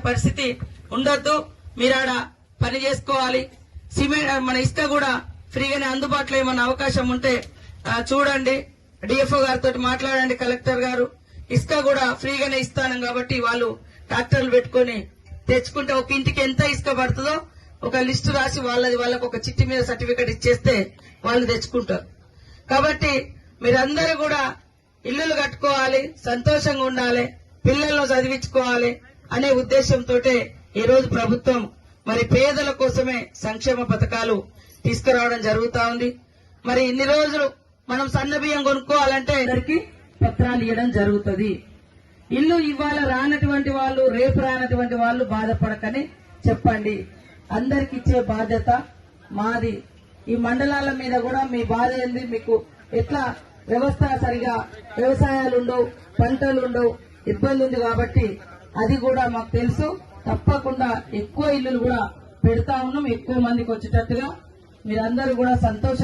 పరిస్థితి ఉండొద్దు. మీరాడ పని చేసుకోవాలి. సిమెంట్ మన ఇసుక కూడా ఫ్రీగానే అందుబాటులో ఏమన్నా అవకాశం ఉంటే చూడండి. డిఎఫ్ఓ గారితో మాట్లాడండి. కలెక్టర్ గారు ఇసుక కూడా ఫ్రీగానే ఇస్తాను కాబట్టి వాళ్ళు ట్రాక్టర్లు పెట్టుకుని తెచ్చుకుంటే ఒక ఇంటికి ఎంత ఇసుక పడుతుందో ఒక లిస్టు రాసి వాళ్ళకు ఒక చిట్టి మీద సర్టిఫికెట్ ఇచ్చేస్తే వాళ్ళు తెచ్చుకుంటారు. కాబట్టి మీరందరూ కూడా ఇల్లులు కట్టుకోవాలి, సంతోషంగా ఉండాలి, పిల్లలను చదివించుకోవాలి అనే ఉద్దేశంతో ఈ రోజు ప్రభుత్వం మరి పేదల కోసమే సంక్షేమ పథకాలు తీసుకురావడం జరుగుతా ఉంది. మరి ఇన్ని రోజులు మనం సన్న బియ్యం కొనుక్కోవాలంటే అందరికి పత్రాలు ఇవ్వడం జరుగుతుంది. ఇల్లు ఇవాళ రానటువంటి వాళ్ళు, రేపు రానటువంటి వాళ్ళు బాధపడకని చెప్పండి. అందరికి ఇచ్చే బాధ్యత మాది. ఈ మండలాల మీద కూడా మీ బాధ ఏంది, మీకు ఎట్లా వ్యవస్థ సరిగా వ్యవసాయాలు ఉండవు, పంటలు ఉండవు, ఇబ్బంది ఉంది కాబట్టి అది కూడా మాకు తెలుసు. తప్పకుండా ఎక్కువ ఇల్లులు కూడా పెడతా ఉన్నాం, ఎక్కువ మందికి వచ్చేటట్టుగా. మీరందరూ కూడా సంతోషం